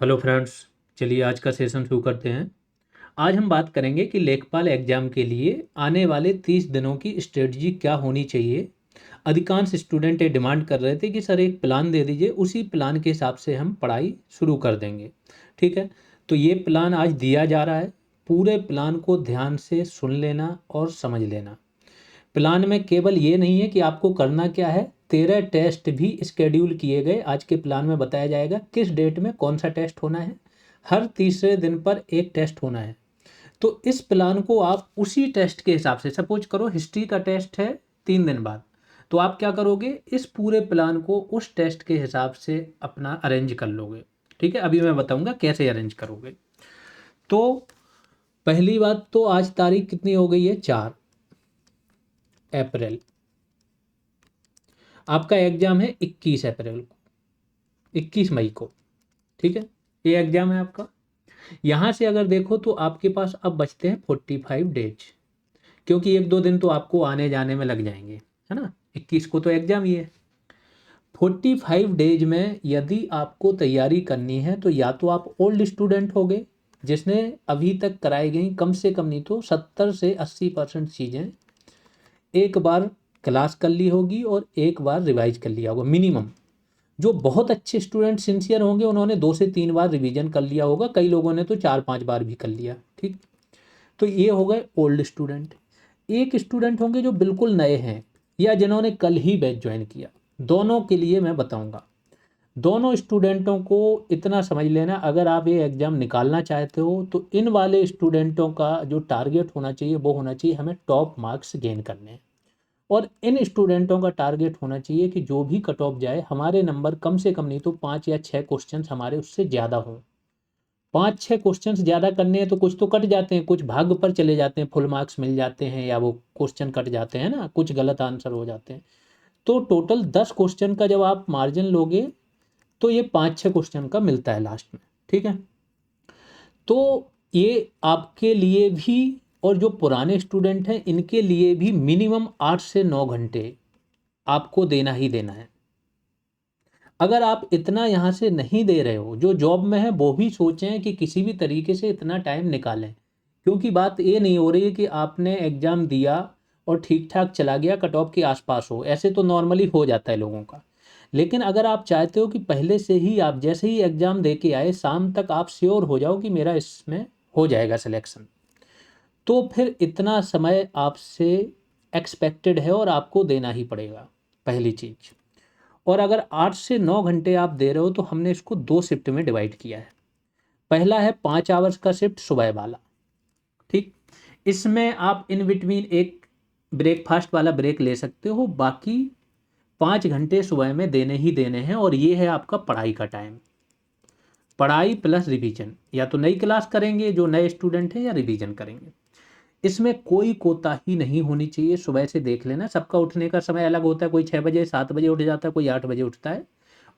Hello friends. चलिए आज का सेशन शुरू करते हैं। आज हम बात करेंगे कि लेखपाल एग्जाम के लिए आने वाले 30 दिनों की स्ट्रेटजी क्या होनी चाहिए। अधिकांश स्टूडेंट ये डिमांड कर रहे थे कि सर एक प्लान दे दीजिए, उसी प्लान के हिसाब से हम पढ़ाई शुरू कर देंगे। ठीक है, तो ये प्लान आज दिया जा रहा है। पूरे प्लान को ध्यान से सुन लेना और समझ लेना। प्लान में केवल ये नहीं है कि आपको करना क्या है, 13 टेस्ट भी स्केड्यूल किए गए। आज के प्लान में बताया जाएगा किस डेट में कौन सा टेस्ट होना है। हर तीसरे दिन पर एक टेस्ट होना है। तो इस प्लान को आप उसी टेस्ट के हिसाब से, सपोज करो हिस्ट्री का टेस्ट है 3 दिन बाद, तो आप क्या करोगे, इस पूरे प्लान को उस टेस्ट के हिसाब से अपना अरेंज कर लोगे। ठीक है, अभी मैं बताऊंगा कैसे अरेंज करोगे। तो पहली बात तो आज तारीख कितनी हो गई है, 4 अप्रैल। आपका एग्जाम है 21 अप्रैल को, 21 मई को। ठीक है, ये एग्जाम है आपका। यहाँ से अगर देखो तो आपके पास अब बचते हैं 45 डेज, क्योंकि 1-2 दिन तो आपको आने जाने में लग जाएंगे, है ना। 21 को तो एग्जाम ही है। 45 डेज में यदि आपको तैयारी करनी है तो या तो आप ओल्ड स्टूडेंट हो गए, जिसने अभी तक कराई गई कम से कम नहीं तो 70 से 80% चीज़ें एक बार क्लास कर ली होगी और एक बार रिवाइज कर लिया होगा मिनिमम। जो बहुत अच्छे स्टूडेंट सिंसियर होंगे उन्होंने 2 से 3 बार रिवीजन कर लिया होगा, कई लोगों ने तो 4-5 बार भी कर लिया। ठीक, तो ये हो गए ओल्ड स्टूडेंट। एक स्टूडेंट होंगे जो बिल्कुल नए हैं या जिन्होंने कल ही बैच ज्वाइन किया। दोनों के लिए मैं बताऊंगा। दोनों स्टूडेंटों को इतना समझ लेना, अगर आप ये एग्ज़ाम निकालना चाहते हो तो इन वाले स्टूडेंटों का जो टारगेट होना चाहिए वो होना चाहिए हमें टॉप मार्क्स गेन करने हैं। और इन स्टूडेंटों का टारगेट होना चाहिए कि जो भी कट ऑफ जाए हमारे नंबर कम से कम नहीं तो 5 या 6 क्वेश्चन हमारे उससे ज़्यादा हों। 5-6 क्वेश्चन ज़्यादा करने हैं तो कुछ तो कट जाते हैं, कुछ भाग्य पर चले जाते हैं, फुल मार्क्स मिल जाते हैं या वो क्वेश्चन कट जाते हैं ना, कुछ गलत आंसर हो जाते हैं। तो टोटल 10 क्वेश्चन का जब आप मार्जिन लोगे तो ये 5-6 क्वेश्चन का मिलता है लास्ट में। ठीक है, तो ये आपके लिए भी और जो पुराने स्टूडेंट हैं इनके लिए भी मिनिमम 8 से 9 घंटे आपको देना ही देना है। अगर आप इतना यहाँ से नहीं दे रहे हो, जो जॉब में है वो भी सोचें कि किसी भी तरीके से इतना टाइम निकालें। क्योंकि बात ये नहीं हो रही है कि आपने एग्ज़ाम दिया और ठीक ठाक चला गया, कट ऑफ के आसपास हो, ऐसे तो नॉर्मली हो जाता है लोगों का। लेकिन अगर आप चाहते हो कि पहले से ही आप जैसे ही एग्ज़ाम दे के आए शाम तक आप श्योर हो जाओ कि मेरा इसमें हो जाएगा सिलेक्शन, तो फिर इतना समय आपसे एक्सपेक्टेड है और आपको देना ही पड़ेगा, पहली चीज़। और अगर 8 से 9 घंटे आप दे रहे हो तो हमने इसको 2 शिफ्ट में डिवाइड किया है। पहला है 5 आवर्स का शिफ्ट सुबह वाला। ठीक, इसमें आप इन बिटवीन एक ब्रेकफास्ट वाला ब्रेक ले सकते हो, बाकी 5 घंटे सुबह में देने ही देने हैं। और ये है आपका पढ़ाई का टाइम, पढ़ाई प्लस रिवीजन। या तो नई क्लास करेंगे जो नए स्टूडेंट हैं या रिवीजन करेंगे। इसमें कोई कोताही नहीं होनी चाहिए। सुबह से देख लेना, सबका उठने का समय अलग होता है, कोई 6 बजे 7 बजे उठ जाता है, कोई 8 बजे उठता है।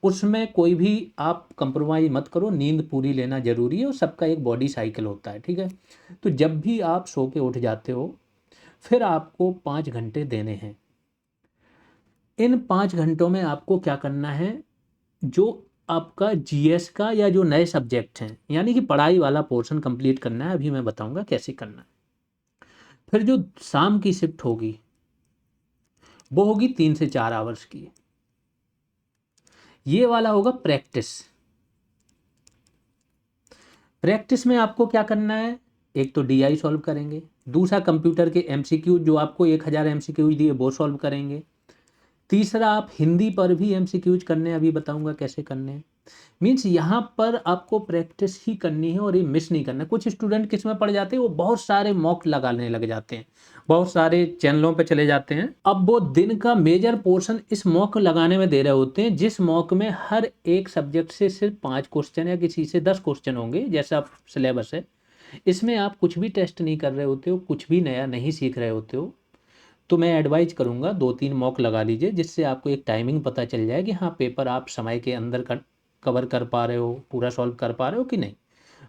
उसमें कोई भी आप कंप्रोमाइज़ मत करो, नींद पूरी लेना जरूरी है और सबका एक बॉडी साइकिल होता है। ठीक है, तो जब भी आप सो के उठ जाते हो फिर आपको 5 घंटे देने हैं। इन 5 घंटों में आपको क्या करना है, जो आपका जीएस का या जो नए सब्जेक्ट हैं यानी कि पढ़ाई वाला पोर्शन कंप्लीट करना है। अभी मैं बताऊंगा कैसे करना है। फिर जो शाम की शिफ्ट होगी वो होगी 3 से 4 आवर्स की। ये वाला होगा प्रैक्टिस। प्रैक्टिस में आपको क्या करना है, एक तो डीआई सॉल्व करेंगे, दूसरा कंप्यूटर के एमसीक्यू जो आपको 1000 एमसीक्यूज दिए वो सॉल्व करेंगे, तीसरा आप हिंदी पर भी एमसीक्यूज करने हैं, अभी बताऊंगा कैसे करने हैं। मीन्स यहाँ पर आपको प्रैक्टिस ही करनी है और ये मिस नहीं करना। कुछ स्टूडेंट किस में पड़ जाते हैं, वो बहुत सारे मॉक लगाने लग जाते हैं, बहुत सारे चैनलों पे चले जाते हैं। अब वो दिन का मेजर पोर्शन इस मॉक लगाने में दे रहे होते हैं, जिस मॉक में हर एक सब्जेक्ट से सिर्फ 5 क्वेश्चन या किसी से 10 क्वेश्चन होंगे, जैसा सिलेबस है। इसमें आप कुछ भी टेस्ट नहीं कर रहे होते हो, कुछ भी नया नहीं सीख रहे होते हो। तो मैं एडवाइज करूँगा 2-3 मॉक लगा लीजिए, जिससे आपको एक टाइमिंग पता चल जाए कि हाँ पेपर आप समय के अंदर कवर कर पा रहे हो, पूरा सॉल्व कर पा रहे हो कि नहीं।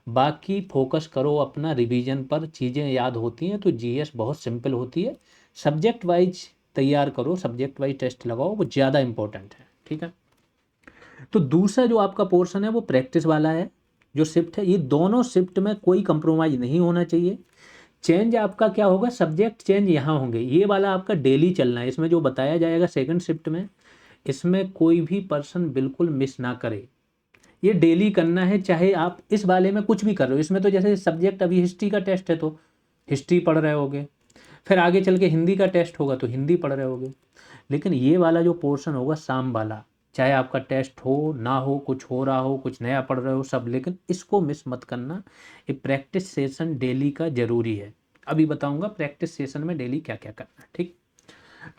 बाकी फोकस करो अपना रिवीजन पर, चीज़ें याद होती हैं तो जीएस बहुत सिंपल होती है। सब्जेक्ट वाइज तैयार करो, सब्जेक्ट वाइज टेस्ट लगाओ, वो ज़्यादा इंपॉर्टेंट है। ठीक है, तो दूसरा जो आपका पोर्शन है वो प्रैक्टिस वाला है। जो शिफ्ट है, ये दोनों शिफ्ट में कोई कंप्रोमाइज़ नहीं होना चाहिए। चेंज आपका क्या होगा, सब्जेक्ट चेंज यहाँ होंगे, ये वाला आपका डेली चलना है। इसमें जो बताया जाएगा सेकंड शिफ्ट में, इसमें कोई भी पर्सन बिल्कुल मिस ना करे, ये डेली करना है, चाहे आप इस वाले में कुछ भी कर रहे हो। इसमें तो जैसे सब्जेक्ट अभी हिस्ट्री का टेस्ट है तो हिस्ट्री पढ़ रहे होगे, फिर आगे चल के हिंदी का टेस्ट होगा तो हिंदी पढ़ रहे होगे। लेकिन ये वाला जो पोर्शन होगा शाम वाला, चाहे आपका टेस्ट हो ना हो, कुछ हो रहा हो, कुछ नया पढ़ रहे हो, सब, लेकिन इसको मिस मत करना। ये प्रैक्टिस सेशन डेली का ज़रूरी है। अभी बताऊंगा प्रैक्टिस सेशन में डेली क्या क्या करना है, ठीक।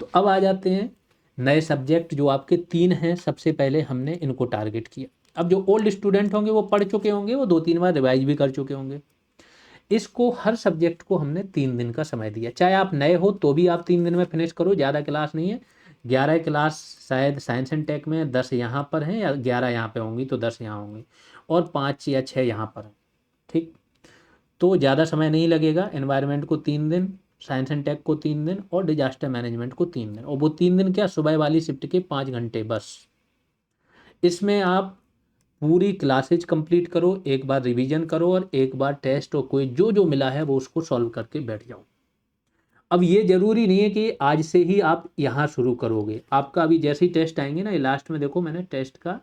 तो अब आ जाते हैं नए सब्जेक्ट जो आपके 3 हैं। सबसे पहले हमने इनको टारगेट किया। अब जो ओल्ड स्टूडेंट होंगे वो पढ़ चुके होंगे, वो 2-3 बार रिवाइज भी कर चुके होंगे। इसको हर सब्जेक्ट को हमने 3 दिन का समय दिया। चाहे आप नए हो तो भी आप 3 दिन में फिनिश करो, ज़्यादा क्लास नहीं है। 11 क्लास शायद साइंस एंड टेक में, 10 यहाँ पर हैं, या 11 यहाँ पे होंगी तो 10 यहाँ होंगी, और 5 या 6 यहाँ पर हैं, ठीक। तो ज़्यादा समय नहीं लगेगा। एनवायरनमेंट को 3 दिन, साइंस एंड टेक को 3 दिन, और डिजास्टर मैनेजमेंट को 3 दिन। और वो 3 दिन क्या, सुबह वाली शिफ्ट के 5 घंटे बस। इसमें आप पूरी क्लासेज कंप्लीट करो, एक बार रिवीजन करो, और एक बार टेस्ट और कोई जो जो मिला है वो उसको सॉल्व करके बैठ जाओ। अब ये ज़रूरी नहीं है कि आज से ही आप यहाँ शुरू करोगे। आपका अभी जैसे ही टेस्ट आएंगे ना, ये लास्ट में देखो मैंने टेस्ट का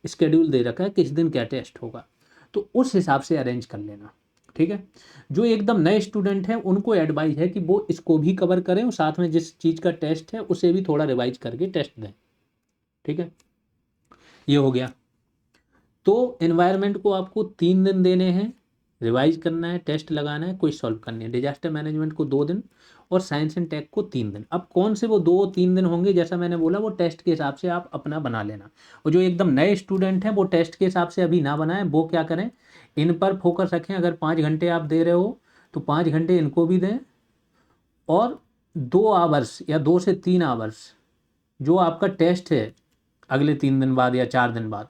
स्केड्यूल दे रखा है, किस दिन क्या टेस्ट होगा, तो उस हिसाब से अरेंज कर लेना, ठीक है। जो एकदम नए स्टूडेंट हैं उनको एडवाइस है कि वो इसको भी कवर करें, और साथ में जिस चीज़ का टेस्ट है उसे भी थोड़ा रिवाइज करके टेस्ट दें, ठीक है। ये हो गया। तो एनवायरनमेंट को आपको 3 दिन देने हैं, रिवाइज करना है, टेस्ट लगाना है, कोई सॉल्व करनी है। डिजास्टर मैनेजमेंट को 2 दिन, और साइंस एंड टेक को 3 दिन। अब कौन से वो 2-3 दिन होंगे, जैसा मैंने बोला, वो टेस्ट के हिसाब से आप अपना बना लेना। और जो एकदम नए स्टूडेंट हैं वो टेस्ट के हिसाब से अभी ना बनाएं, वो क्या करें, इन पर फोकस रखें। अगर 5 घंटे आप दे रहे हो तो 5 घंटे इनको भी दें, और 2 आवर्स या 2 से 3 आवर्स जो आपका टेस्ट है अगले 3 दिन बाद या 4 दिन बाद,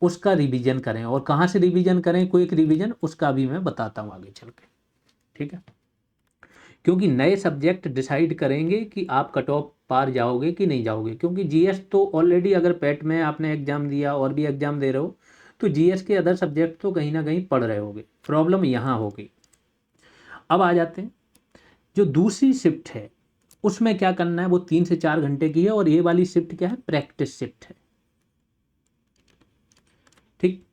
उसका रिवीजन करें। और कहाँ से रिवीजन करें, क्विक रिवीजन, उसका भी मैं बताता हूँ आगे चल के, ठीक है। क्योंकि नए सब्जेक्ट डिसाइड करेंगे कि आप कट ऑफ पार जाओगे कि नहीं जाओगे। क्योंकि जीएस तो ऑलरेडी, अगर पेट में आपने एग्जाम दिया और भी एग्जाम दे रहे हो, तो जीएस के अदर सब्जेक्ट तो कहीं ना कहीं पढ़ रहे होगे। प्रॉब्लम यहाँ होगी। अब आ जाते हैं जो दूसरी शिफ्ट है, उसमें क्या करना है। वो 3 से 4 घंटे की है, और ये वाली शिफ्ट क्या है, प्रैक्टिस शिफ्ट है, ठीक।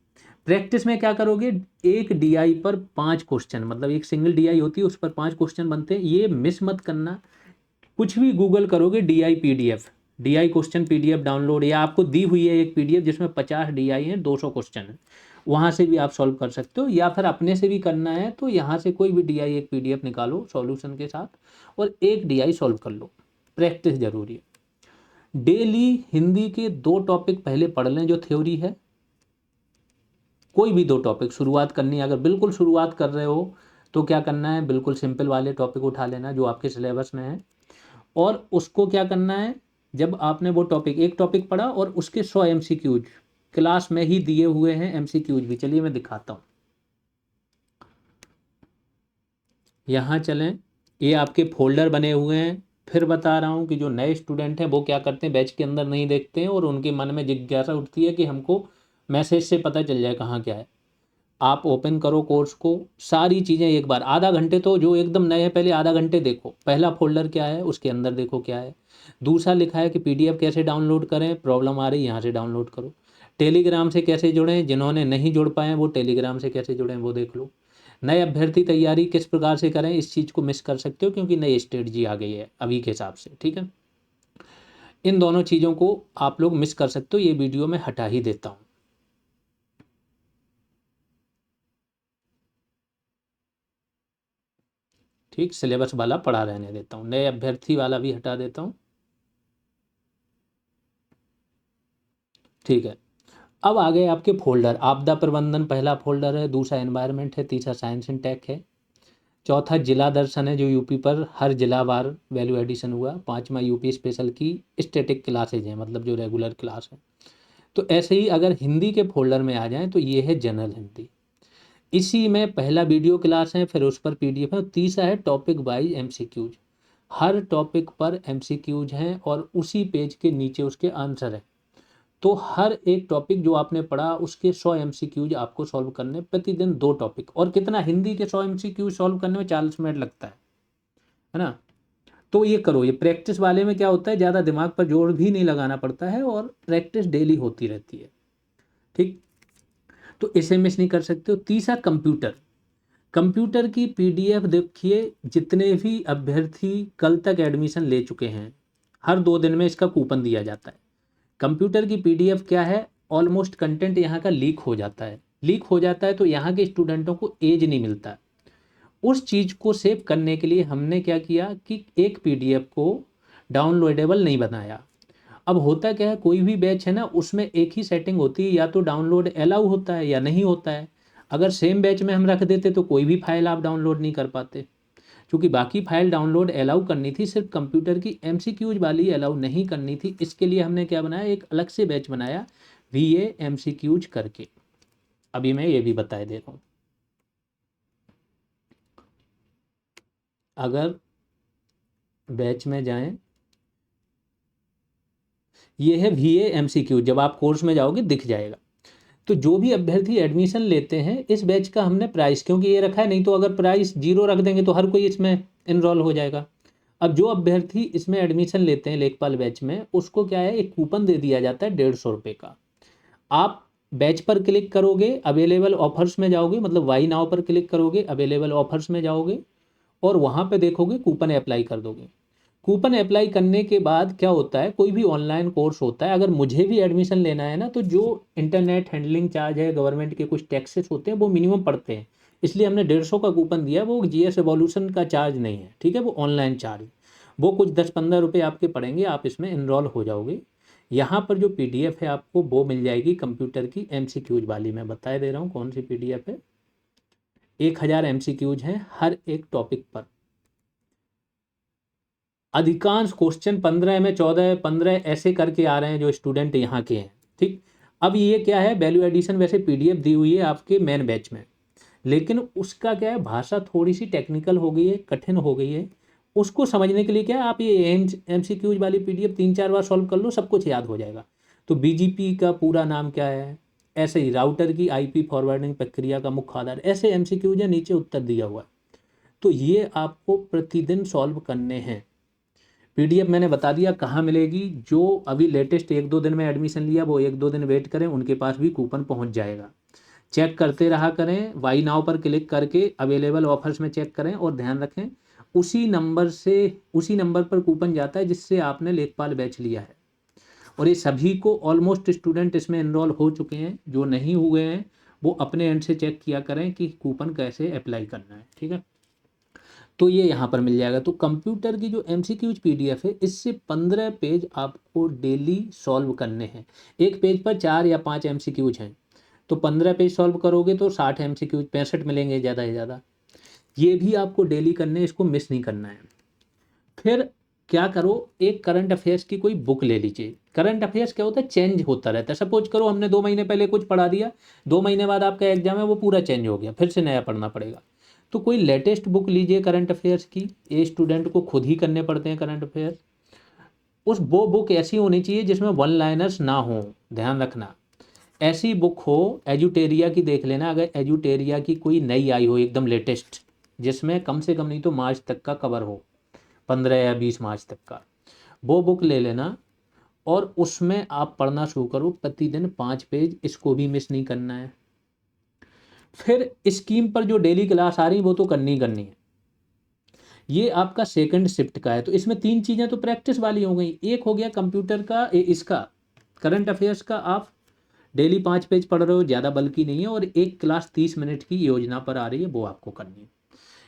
प्रैक्टिस में क्या करोगे, एक डीआई पर 5 क्वेश्चन, मतलब एक सिंगल डीआई होती है, उस पर 5 क्वेश्चन बनते हैं। ये मिस मत करना। कुछ भी गूगल करोगे DI PDF, DI question PDF download, या आपको दी हुई है एक पीडीएफ जिसमें 50 डीआई हैं, 200 क्वेश्चन है, वहाँ से भी आप सॉल्व कर सकते हो। या फिर अपने से भी करना है तो यहाँ से कोई भी डीआई एक पीडीएफ निकालो सॉल्यूशन के साथ, और एक डीआई सॉल्व कर लो। प्रैक्टिस जरूरी है। डेली हिंदी के 2 टॉपिक पहले पढ़ लें जो थ्योरी है, कोई भी 2 टॉपिक शुरुआत करनी है। अगर बिल्कुल शुरुआत कर रहे हो तो क्या करना है, बिल्कुल सिंपल वाले टॉपिक उठा लेना जो आपके सिलेबस में है, और उसको क्या करना है, जब आपने वो टॉपिक, एक टॉपिक पढ़ा और उसके 100 एमसीक्यूज क्लास में ही दिए हुए हैं, एमसीक्यूज भी, चलिए मैं दिखाता हूँ। यहाँ चलें, ये आपके फोल्डर बने हुए हैं। फिर बता रहा हूँ कि जो नए स्टूडेंट हैं वो क्या करते हैं, बैच के अंदर नहीं देखते हैं, और उनके मन में जिज्ञासा उठती है कि हमको मैसेज से पता चल जाए कहाँ क्या है। आप ओपन करो कोर्स को, सारी चीज़ें एक बार, आधा घंटे तो जो एकदम नए हैं पहले आधा घंटे देखो, पहला फोल्डर क्या है उसके अंदर देखो क्या है। दूसरा लिखा है कि पीडीएफ कैसे डाउनलोड करें, प्रॉब्लम आ रही यहाँ से डाउनलोड करो। टेलीग्राम से कैसे जुड़ें, जिन्होंने नहीं जुड़ पाए वो टेलीग्राम से कैसे जुड़ें वो देख लो। नए अभ्यर्थी तैयारी किस प्रकार से करें, इस चीज़ को मिस कर सकते हो क्योंकि नई स्ट्रेटजी आ गई है अभी के हिसाब से, ठीक है। इन दोनों चीज़ों को आप लोग मिस कर सकते हो, ये वीडियो में हटा ही देता हूँ। ठीक, सिलेबस वाला पढ़ा रहने देता हूँ, नए अभ्यर्थी वाला भी हटा देता हूँ, ठीक है। अब आ गए आपके फोल्डर। आपदा प्रबंधन पहला फोल्डर है, दूसरा एनवायरनमेंट है, तीसरा साइंस एंड टेक है, चौथा जिला दर्शन है जो यूपी पर हर जिला वार वैल्यू एडिशन हुआ, पांचवा यूपी स्पेशल की स्टैटिक क्लासेज हैं, मतलब जो रेगुलर क्लास है। तो ऐसे ही अगर हिंदी के फोल्डर में आ जाएं तो ये है जनरल हिंदी, इसी में पहला वीडियो क्लास है, फिर उस पर पीडीएफ है, और तीसरा है टॉपिक वाइज एमसीक्यूज। हर टॉपिक पर एमसीक्यूज हैं और उसी पेज के नीचे उसके आंसर है। तो हर एक टॉपिक जो आपने पढ़ा उसके 100 MCQs आपको सॉल्व करने, प्रतिदिन 2 टॉपिक। और कितना, हिंदी के 100 MCQ सॉल्व करने में 40 मिनट लगता है ना। तो ये करो, ये प्रैक्टिस वाले में क्या होता है, ज़्यादा दिमाग पर जोर भी नहीं लगाना पड़ता है और प्रैक्टिस डेली होती रहती है। ठीक, तो इसे मिस नहीं कर सकते हो। तीसरा, कंप्यूटर। कंप्यूटर की PDF देखिए, जितने भी अभ्यर्थी कल तक एडमिशन ले चुके हैं, हर 2 दिन में इसका कूपन दिया जाता है। कंप्यूटर की PDF क्या है, ऑलमोस्ट कंटेंट यहाँ का लीक हो जाता है। लीक हो जाता है तो यहाँ के स्टूडेंटों को एज नहीं मिलता। उस चीज़ को सेव करने के लिए हमने क्या किया कि एक PDF को डाउनलोडेबल नहीं बनाया। अब होता क्या है, कोई भी बैच है ना, उसमें एक ही सेटिंग होती है, या तो डाउनलोड अलाउ होता है या नहीं होता है। अगर सेम बैच में हम रख देते तो कोई भी फाइल आप डाउनलोड नहीं कर पाते, क्योंकि बाकी फाइल डाउनलोड अलाउ करनी थी, सिर्फ कंप्यूटर की MCQs वाली अलाउ नहीं करनी थी। इसके लिए हमने क्या बनाया, एक अलग से बैच बनाया VA MCQs करके। अभी मैं ये भी बता दे रहा हूँ। अगर बैच में जाएं, ये है VA MCQ, जब आप कोर्स में जाओगे दिख जाएगा। तो जो भी अभ्यर्थी एडमिशन लेते हैं, इस बैच का हमने प्राइस क्योंकि ये रखा है, नहीं तो अगर प्राइस 0 रख देंगे तो हर कोई इसमें इनरोल हो जाएगा। अब जो अभ्यर्थी इसमें एडमिशन लेते हैं लेखपाल बैच में, उसको क्या है, एक कूपन दे दिया जाता है 150 रुपये का। आप बैच पर क्लिक करोगे, अवेलेबल ऑफर्स में जाओगे, मतलब वाई नाउ पर क्लिक करोगे, अवेलेबल ऑफर्स में जाओगे और वहाँ पे देखोगे कूपन अप्लाई कर दोगे। कूपन अप्लाई करने के बाद क्या होता है, कोई भी ऑनलाइन कोर्स होता है, अगर मुझे भी एडमिशन लेना है ना, तो जो इंटरनेट हैंडलिंग चार्ज है, गवर्नमेंट के कुछ टैक्सेस होते हैं, वो मिनिमम पड़ते हैं। इसलिए हमने 150 का कूपन दिया, वो GS एवोल्यूशन का चार्ज नहीं है, ठीक है, वो ऑनलाइन चार्ज, वो कुछ 10-15 रुपये आपके पड़ेंगे, आप इसमें इनरोल हो जाओगे। यहाँ पर जो PDF है आपको वो मिल जाएगी कंप्यूटर की MCQs वाली, मैं बता दे रहा हूँ कौन सी PDF है। 1000 MCQs हैं हर एक टॉपिक पर। अधिकांश क्वेश्चन 15 में 14 15 ऐसे करके आ रहे हैं जो स्टूडेंट यहाँ के हैं। ठीक, अब ये क्या है, वैल्यू एडिशन वैसे PDF दी हुई है आपके मेन बैच में, लेकिन उसका क्या है, भाषा थोड़ी सी टेक्निकल हो गई है, कठिन हो गई है। उसको समझने के लिए क्या है, आप ये MCQs वाली PDF 3-4 बार सॉल्व कर लो, सब कुछ याद हो जाएगा। तो BGP का पूरा नाम क्या है, ऐसे ही राउटर की IP फॉरवर्डिंग प्रक्रिया का मुख्य आधार, ऐसे MCQs है, नीचे उत्तर दिया हुआ है। तो ये आपको प्रतिदिन सॉल्व करने हैं। PDF मैंने बता दिया कहाँ मिलेगी, जो अभी लेटेस्ट 1-2 दिन में एडमिशन लिया वो 1-2 दिन वेट करें, उनके पास भी कूपन पहुँच जाएगा। चेक करते रहा करें, वाई नाउ पर क्लिक करके अवेलेबल ऑफर्स में चेक करें और ध्यान रखें उसी नंबर पर कूपन जाता है जिससे आपने लेखपाल बैच लिया है। और ये सभी को ऑलमोस्ट स्टूडेंट इसमें इनरोल हो चुके हैं, जो नहीं हुए हैं वो अपने एंड से चेक किया करें कि कूपन कैसे अप्लाई करना है, ठीक है। तो ये यहाँ पर मिल जाएगा। तो कंप्यूटर की जो MCQs PDF है, इससे 15 पेज आपको डेली सॉल्व करने हैं। एक पेज पर 4 या 5 MCQs हैं, तो 15 पेज सॉल्व करोगे तो 60 MCQs 65 मिलेंगे ज़्यादा से ज़्यादा। ये भी आपको डेली करने, इसको मिस नहीं करना है। फिर क्या करो, एक करंट अफेयर्स की कोई बुक ले लीजिए। करंट अफेयर्स क्या होता है, चेंज होता रहता है। सपोज करो हमने 2 महीने पहले कुछ पढ़ा दिया, 2 महीने बाद आपका एग्जाम है, वो पूरा चेंज हो गया, फिर से नया पढ़ना पड़ेगा। तो कोई लेटेस्ट बुक लीजिए करंट अफेयर्स की, ये स्टूडेंट को खुद ही करने पड़ते हैं करंट अफेयर्स। वो बुक ऐसी होनी चाहिए जिसमें 1 लाइनर्स ना हो, ध्यान रखना। ऐसी बुक हो, एजुटेरिया की देख लेना, अगर एजुटेरिया की कोई नई आई हो एकदम लेटेस्ट, जिसमें कम से कम नहीं तो मार्च तक का कवर हो, 15 या 20 मार्च तक का, वो बुक ले लेना और उसमें आप पढ़ना शुरू करो, प्रतिदिन 5 पेज, इसको भी मिस नहीं करना है। फिर स्कीम पर जो डेली क्लास आ रही वो तो करनी ही करनी है। ये आपका सेकंड शिफ्ट का है, तो इसमें 3 चीज़ें तो प्रैक्टिस वाली हो गई। एक हो गया कंप्यूटर का, इसका करंट अफेयर्स का आप डेली 5 पेज पढ़ रहे हो, ज़्यादा बल्कि नहीं है, और एक क्लास 30 मिनट की योजना पर आ रही है, वो आपको करनी है।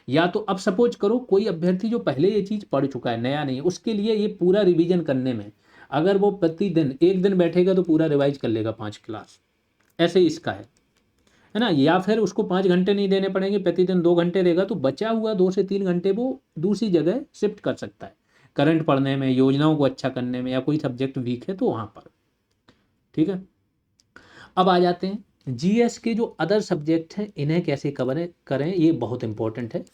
या तो अब सपोज करो कोई अभ्यर्थी जो पहले ये चीज़ पढ़ चुका है, नया नहीं है, उसके लिए ये पूरा रिवीजन करने में अगर वो प्रतिदिन 1 दिन बैठेगा तो पूरा रिवाइज कर लेगा 5 क्लास, ऐसे ही इसका है ना। या फिर उसको 5 घंटे नहीं देने पड़ेंगे, प्रतिदिन 2 घंटे देगा, तो बचा हुआ 2 से 3 घंटे वो दूसरी जगह शिफ्ट कर सकता है, करंट पढ़ने में, योजनाओं को अच्छा करने में, या कोई सब्जेक्ट वीक है तो वहाँ पर, ठीक है। अब आ जाते हैं जीएस के जो अदर सब्जेक्ट हैं इन्हें कैसे कवर करें, ये बहुत इंपॉर्टेंट है।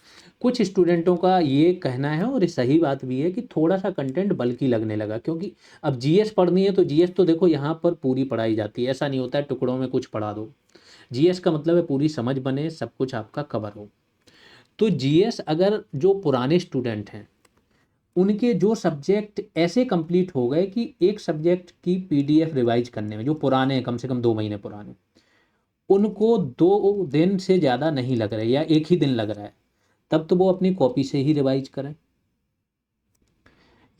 कुछ स्टूडेंटों का ये कहना है और ये सही बात भी है कि थोड़ा सा कंटेंट बल्कि लगने लगा, क्योंकि अब जीएस पढ़नी है तो जीएस तो देखो यहाँ पर पूरी पढ़ाई जाती है, ऐसा नहीं होता है टुकड़ों में कुछ पढ़ा दो। जीएस का मतलब है पूरी समझ बने, सब कुछ आपका कवर हो। तो जीएस अगर जो पुराने स्टूडेंट हैं उनके जो सब्जेक्ट ऐसे कंप्लीट हो गए कि एक सब्जेक्ट की पीडीएफ रिवाइज करने में, जो पुराने हैं कम से कम 2 महीने पुराने, उनको 2 दिन से ज़्यादा नहीं लग रहा है या एक ही दिन लग रहा है, तब तो वो अपनी कॉपी से ही रिवाइज करें।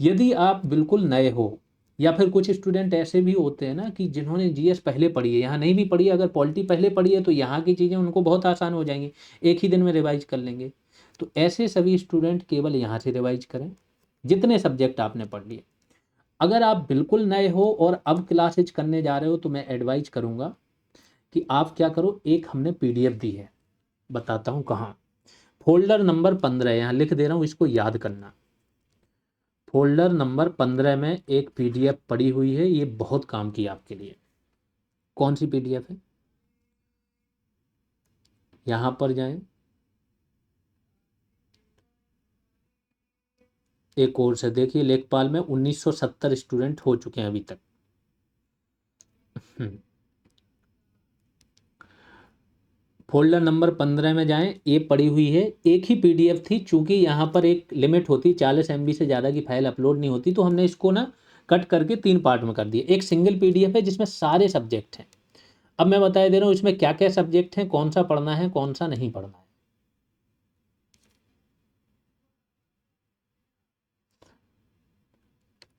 यदि आप बिल्कुल नए हो, या फिर कुछ स्टूडेंट ऐसे भी होते हैं ना कि जिन्होंने जीएस पहले पढ़ी है, यहाँ नहीं भी पढ़ी है, अगर पॉलिटी पहले पढ़ी है तो यहाँ की चीज़ें उनको बहुत आसान हो जाएंगी, एक ही दिन में रिवाइज कर लेंगे। तो ऐसे सभी स्टूडेंट केवल यहाँ से रिवाइज करें जितने सब्जेक्ट आपने पढ़ लिए। अगर आप बिल्कुल नए हो और अब क्लासेज करने जा रहे हो तो मैं एडवाइज करूँगा कि आप क्या करो, एक हमने पीडीएफ दी है, बताता हूँ कहाँ। फोल्डर नंबर 15 यहाँ लिख दे रहा हूँ, इसको याद करना। फोल्डर नंबर 15 में एक पीडीएफ पड़ी हुई है, ये बहुत काम की आपके लिए। कौन सी पीडीएफ है? यहाँ पर जाएं, एक कोर्स है, देखिए लेखपाल में 1970 स्टूडेंट हो चुके हैं अभी तक। हम्म, फोल्डर नंबर 15 में जाएं, ये पड़ी हुई है, एक ही पीडीएफ थी, चूंकि यहाँ पर एक लिमिट होती 40 MB से ज़्यादा की फाइल अपलोड नहीं होती, तो हमने इसको ना कट करके 3 पार्ट में कर दिया। एक सिंगल पीडीएफ है जिसमें सारे सब्जेक्ट हैं। अब मैं बता दे रहा हूँ इसमें क्या क्या सब्जेक्ट हैं, कौन सा पढ़ना है कौन सा नहीं पढ़ना है।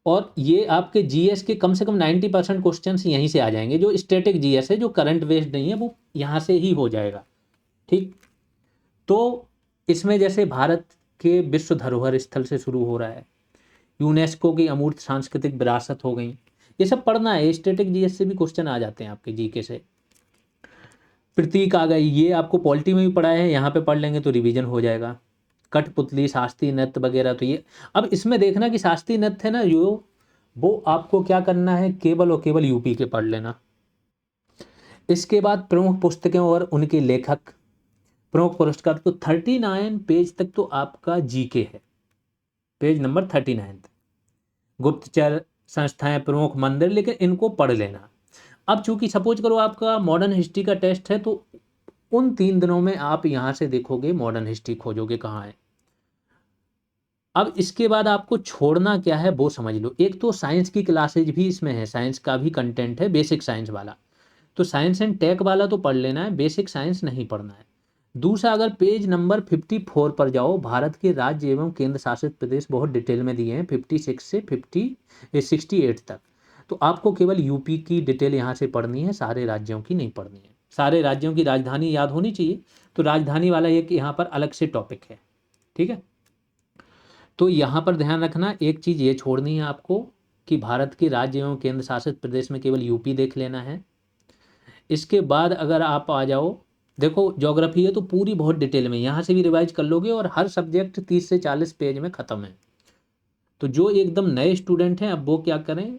और ये आपके जीएस के कम से कम 90% क्वेश्चन यहीं से आ जाएंगे। जो स्टैटिक जीएस है, जो करंट बेस्ड नहीं है, वो यहाँ से ही हो जाएगा। ठीक। तो इसमें जैसे भारत के विश्व धरोहर स्थल से शुरू हो रहा है, यूनेस्को की अमूर्त सांस्कृतिक विरासत हो गई, ये सब पढ़ना है। स्टैटिक जीएस से भी क्वेश्चन आ जाते हैं आपके जीके से। प्रतीक आ गई, ये आपको पॉलिटी में भी पढ़ा है, यहाँ पे पढ़ लेंगे तो रिवीजन हो जाएगा। कठपुतली, शास्त्रीय नृत्य वगैरह, तो ये अब इसमें देखना कि शास्त्रीय नृत्य है ना जो, वो आपको क्या करना है, केवल और केवल यूपी के पढ़ लेना। इसके बाद प्रमुख पुस्तकें और उनके लेखक, प्रमुख पुरस्कार, तो 39 पेज तक तो आपका जीके है, पेज नंबर 39 तक। गुप्तचर, संस्थाएं, प्रमुख मंदिर, लेकिन इनको पढ़ लेना। अब चूंकि सपोज करो आपका मॉडर्न हिस्ट्री का टेस्ट है, तो उन 3 दिनों में आप यहाँ से देखोगे मॉडर्न हिस्ट्री खोजोगे कहाँ है। अब इसके बाद आपको छोड़ना क्या है वो समझ लो। एक तो साइंस की क्लासेज भी इसमें है, साइंस का भी कंटेंट है, बेसिक साइंस वाला, तो साइंस एंड टेक वाला तो पढ़ लेना है, बेसिक साइंस नहीं पढ़ना है। दूसरा, अगर पेज नंबर 54 पर जाओ, भारत के राज्य एवं केंद्र शासित प्रदेश बहुत डिटेल में दिए हैं, 56 से 68 तक। तो आपको केवल यूपी की डिटेल यहाँ से पढ़नी है, सारे राज्यों की नहीं पढ़नी है। सारे राज्यों की राजधानी याद होनी चाहिए, तो राजधानी वाला एक यहाँ पर अलग से टॉपिक है। ठीक है। तो यहाँ पर ध्यान रखना, एक चीज़ ये छोड़नी है आपको कि भारत के राज्य एवं केंद्र शासित प्रदेश में केवल यूपी देख लेना है। इसके बाद अगर आप आ जाओ, देखो ज्योग्राफी है तो पूरी बहुत डिटेल में यहाँ से भी रिवाइज कर लोगे, और हर सब्जेक्ट 30 से 40 पेज में ख़त्म है। तो जो एकदम नए स्टूडेंट हैं, अब वो क्या करें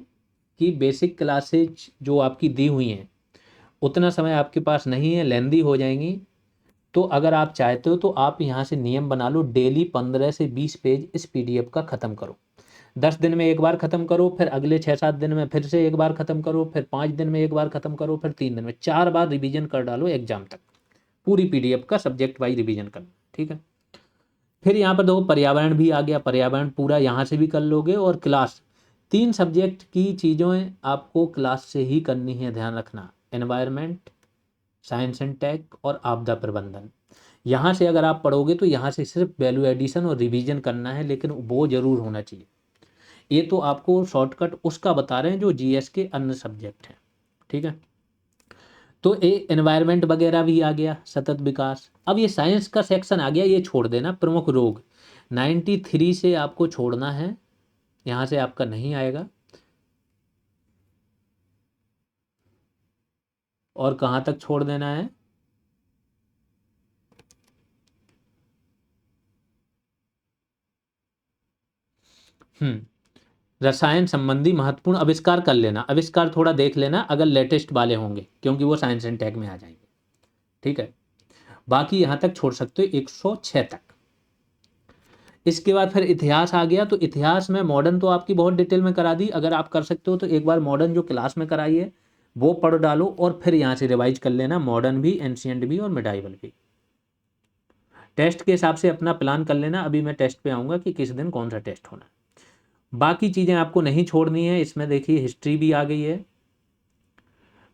कि बेसिक क्लासेज जो आपकी दी हुई हैं, उतना समय आपके पास नहीं है, लेंदी हो जाएंगी। तो अगर आप चाहते हो तो आप यहाँ से नियम बना लो, डेली 15 से 20 पेज इस पीडीएफ का ख़त्म करो। 10 दिन में एक बार ख़त्म करो, फिर अगले 6-7 दिन में फिर से एक बार ख़त्म करो, फिर 5 दिन में एक बार ख़त्म करो, फिर 3 दिन में, 4 बार रिवीजन कर डालो एग्जाम तक। पूरी पीडीएफ का सब्जेक्ट वाइज रिवीजन करना। ठीक है। फिर यहाँ पर देखो पर्यावरण भी आ गया, पर्यावरण पूरा यहाँ से भी कर लोगे। और क्लास, 3 सब्जेक्ट की चीज़ें आपको क्लास से ही करनी है, ध्यान रखना। एनवायरनमेंट, साइंस एंड टेक और आपदा प्रबंधन। यहाँ से अगर आप पढ़ोगे तो यहाँ से सिर्फ वैल्यू एडिशन और रिवीजन करना है, लेकिन वो जरूर होना चाहिए। ये तो आपको शॉर्टकट उसका बता रहे हैं जो जीएस के अन्य सब्जेक्ट हैं। ठीक है। तो ये एनवायरनमेंट वगैरह भी आ गया, सतत विकास। अब ये साइंस का सेक्शन आ गया, ये छोड़ देना। प्रमुख रोग 93 से आपको छोड़ना है, यहाँ से आपका नहीं आएगा। और कहाँ तक छोड़ देना है? हम्म रसायन संबंधी महत्वपूर्ण आविष्कार कर लेना, आविष्कार थोड़ा देख लेना अगर लेटेस्ट वाले होंगे, क्योंकि वो साइंस एंड टेक में आ जाएंगे। ठीक है, बाकी यहाँ तक छोड़ सकते हो 106 तक। इसके बाद फिर इतिहास आ गया, तो इतिहास में मॉडर्न तो आपकी बहुत डिटेल में करा दी, अगर आप कर सकते हो तो एक बार मॉडर्न जो क्लास में कराई है वो पढ़ डालो, और फिर यहाँ से रिवाइज कर लेना मॉडर्न भी, एंशियंट भी और मिडाइवल भी। टेस्ट के हिसाब से अपना प्लान कर लेना, अभी मैं टेस्ट पे आऊँगा कि किस दिन कौन सा टेस्ट होना है। बाकी चीज़ें आपको नहीं छोड़नी है, इसमें देखिए हिस्ट्री भी आ गई है,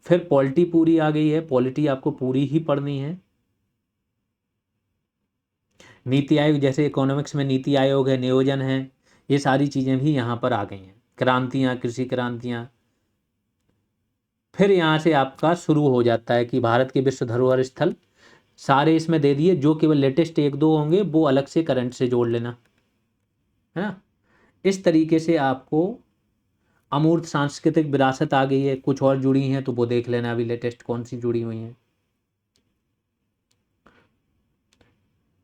फिर पॉलिटी पूरी आ गई है, पॉलिटी आपको पूरी ही पढ़नी है। नीति आयोग, जैसे इकोनॉमिक्स में नीति आयोग है, नियोजन है, ये सारी चीज़ें भी यहाँ पर आ गई हैं। क्रांतियाँ, कृषि क्रांतियाँ। फिर यहाँ से आपका शुरू हो जाता है कि भारत के विश्व धरोहर स्थल, सारे इसमें दे दिए, जो केवल लेटेस्ट एक दो होंगे वो अलग से करंट से जोड़ लेना, है ना। इस तरीके से आपको अमूर्त सांस्कृतिक विरासत आ गई है, कुछ और जुड़ी हैं तो वो देख लेना अभी लेटेस्ट कौन सी जुड़ी हुई हैं।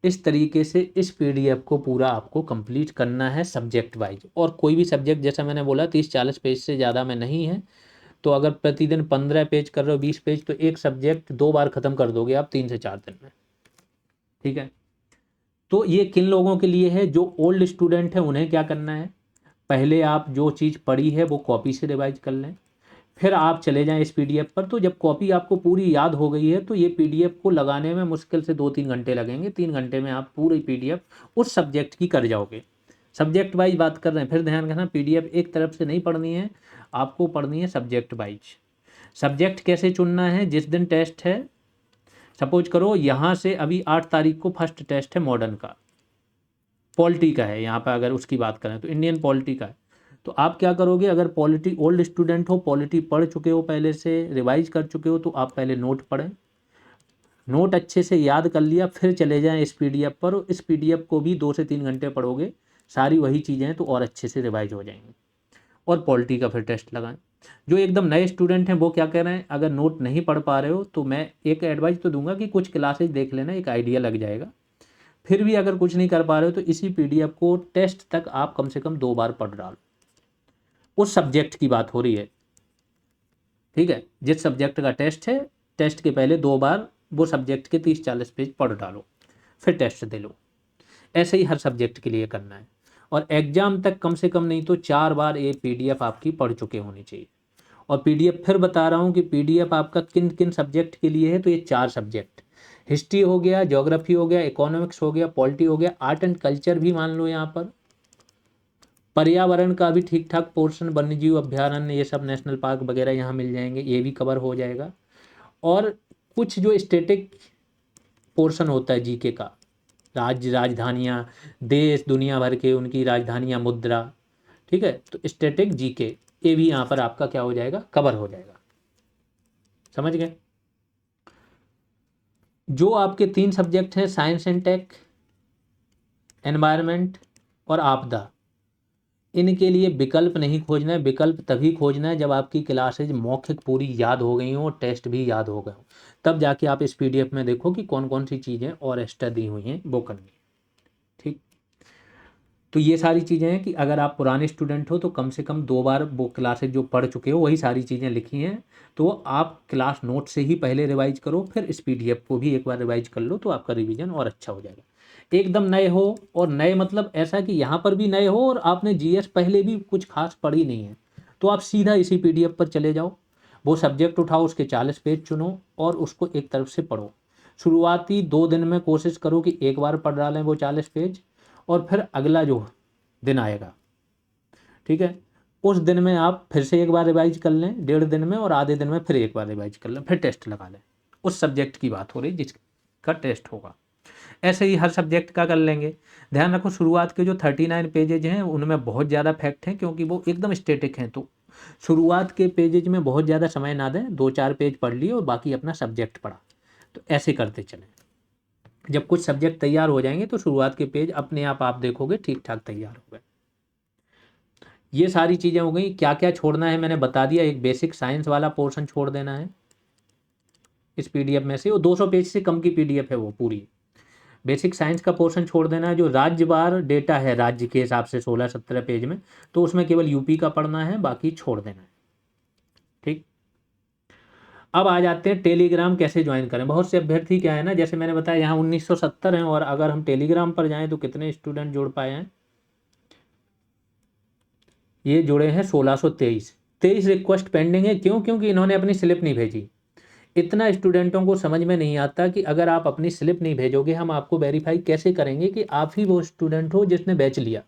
इस तरीके से इस पीडीएफ को पूरा आपको कंप्लीट करना है सब्जेक्ट वाइज, और कोई भी सब्जेक्ट जैसा मैंने बोला 30-40 पेज से ज़्यादा में नहीं है, तो अगर प्रतिदिन 15 पेज कर रहे हो, 20 पेज, तो एक सब्जेक्ट 2 बार ख़त्म कर दोगे आप 3 से 4 दिन में। ठीक है, तो ये किन लोगों के लिए है, जो ओल्ड स्टूडेंट हैं उन्हें क्या करना है, पहले आप जो चीज़ पढ़ी है वो कॉपी से रिवाइज कर लें, फिर आप चले जाएं इस पीडीएफ पर। तो जब कॉपी आपको पूरी याद हो गई है तो ये पीडीएफ को लगाने में मुश्किल से 2-3 घंटे लगेंगे, 3 घंटे में आप पूरी पीडीएफ उस सब्जेक्ट की कर जाओगे। सब्जेक्ट वाइज बात कर रहे हैं, फिर ध्यान रखना पीडीएफ एक तरफ से नहीं पढ़नी है, आपको पढ़नी है सब्जेक्ट वाइज। सब्जेक्ट कैसे चुनना है, जिस दिन टेस्ट है, सपोज करो यहाँ से अभी 8 तारीख को फर्स्ट टेस्ट है मॉडर्न का, पॉलिटी का है, यहाँ पर अगर उसकी बात करें तो इंडियन पॉलिटी का है, तो आप क्या करोगे, अगर पॉलिटी ओल्ड स्टूडेंट हो, पॉलिटी पढ़ चुके हो, पहले से रिवाइज कर चुके हो, तो आप पहले नोट पढ़ें, नोट अच्छे से याद कर लिया, फिर चले जाएं इस पीडीएफ पर, इस पीडीएफ को भी 2 से 3 घंटे पढ़ोगे, सारी वही चीज़ें हैं तो और अच्छे से रिवाइज हो जाएंगी, और पॉलिटी का फिर टेस्ट लगाएं। जो एकदम नए स्टूडेंट हैं वो क्या कह रहे हैं, अगर नोट नहीं पढ़ पा रहे हो तो मैं एक एडवाइस तो दूंगा कि कुछ क्लासेज देख लेना, एक आइडिया लग जाएगा। फिर भी अगर कुछ नहीं कर पा रहे हो तो इसी पीडीएफ को टेस्ट तक आप कम से कम 2 बार पढ़ डालो, उस सब्जेक्ट की बात हो रही है। ठीक है, जिस सब्जेक्ट का टेस्ट है, टेस्ट के पहले 2 बार वो सब्जेक्ट के 30-40 पेज पढ़ डालो, फिर टेस्ट दे लो। ऐसे ही हर सब्जेक्ट के लिए करना है, और एग्जाम तक कम से कम नहीं तो 4 बार ये पीडीएफ आपकी पढ़ चुके होनी चाहिए। और पीडीएफ फिर बता रहा हूँ कि पीडीएफ आपका किन किन सब्जेक्ट के लिए है, तो ये 4 सब्जेक्ट, हिस्ट्री हो गया, ज्योग्राफी हो गया, इकोनॉमिक्स हो गया, पॉलिटी हो गया, आर्ट एंड कल्चर भी मान लो यहाँ पर, पर्यावरण का भी ठीक ठाक पोर्शन, वन्य जीव अभ्यारण्य, ये सब नेशनल पार्क वगैरह यहाँ मिल जाएंगे, ये भी कवर हो जाएगा। और कुछ जो स्टैटिक पोर्शन होता है जीके का, राज्य, राजधानियाँ, देश दुनिया भर के उनकी राजधानियाँ, मुद्रा, ठीक है, तो स्टैटिक जीके ये भी यहाँ पर आपका क्या हो जाएगा, कवर हो जाएगा। समझ गए। जो आपके 3 सब्जेक्ट हैं, साइंस एंड टेक, एनवायरनमेंट और आपदा, इनके लिए विकल्प नहीं खोजना है, विकल्प तभी खोजना है जब आपकी क्लासेज मौखिक पूरी याद हो गई हों और टेस्ट भी याद हो गए हों, तब जाके आप इस पीडीएफ में देखो कि कौन कौन सी चीज़ें और एक्स्ट्रा दी हुई हैं वो करनी है। ठीक, तो ये सारी चीज़ें हैं कि अगर आप पुराने स्टूडेंट हो तो कम से कम 2 बार वो क्लासेज जो पढ़ चुके हो वही सारी चीज़ें लिखी हैं, तो आप क्लास नोट से ही पहले रिवाइज करो, फिर इस पीडीएफ को भी एक बार रिवाइज कर लो, तो आपका रिवीजन और अच्छा हो जाएगा। एकदम नए हो, और नए मतलब ऐसा कि यहाँ पर भी नए हो और आपने जीएस पहले भी कुछ खास पढ़ी नहीं है, तो आप सीधा इसी पीडीएफ पर चले जाओ, वो सब्जेक्ट उठाओ, उसके 40 पेज चुनो और उसको एक तरफ से पढ़ो। शुरुआती 2 दिन में कोशिश करो कि एक बार पढ़ डालें वो 40 पेज, और फिर अगला जो दिन आएगा, ठीक है, उस दिन में आप फिर से एक बार रिवाइज कर लें, 1.5 दिन में, और आधे दिन में फिर एक बार रिवाइज कर लें, फिर टेस्ट लगा लें। उस सब्जेक्ट की बात हो रही जिसका टेस्ट होगा। ऐसे ही हर सब्जेक्ट का कर लेंगे। ध्यान रखो शुरुआत के जो 39 पेजेज हैं उनमें बहुत ज़्यादा फैक्ट हैं, क्योंकि वो एकदम स्टैटिक हैं, तो शुरुआत के पेजेज में बहुत ज़्यादा समय ना दें, 2-4 पेज पढ़ लिए और बाकी अपना सब्जेक्ट पढ़ा, तो ऐसे करते चलें। जब कुछ सब्जेक्ट तैयार हो जाएंगे तो शुरुआत के पेज अपने आप देखोगे ठीक ठाक तैयार हो गए। ये सारी चीज़ें हो गई। क्या क्या छोड़ना है मैंने बता दिया, एक बेसिक साइंस वाला पोर्शन छोड़ देना है इस पीडीएफ में से, वो 200 पेज से कम की पीडीएफ है वो पूरी। बेसिक साइंस का पोर्शन छोड़ देना है। जो राज्यवार डेटा है राज्य के हिसाब से 16-17 पेज में, तो उसमें केवल यूपी का पढ़ना है, बाकी छोड़ देना है। ठीक। अब आ जाते हैं टेलीग्राम कैसे ज्वाइन करें। बहुत से अभ्यर्थी क्या है ना, जैसे मैंने बताया यहाँ 1970 हैं, और अगर हम टेलीग्राम पर जाएं तो कितने स्टूडेंट जुड़ पाए हैं, ये जुड़े हैं 1623। 23 रिक्वेस्ट पेंडिंग है। क्यों? क्योंकि इन्होंने अपनी स्लिप नहीं भेजी। इतना स्टूडेंटों को समझ में नहीं आता कि अगर आप अपनी स्लिप नहीं भेजोगे, हम आपको वेरीफाई कैसे करेंगे कि आप ही वो स्टूडेंट हो जिसने बैच लिया।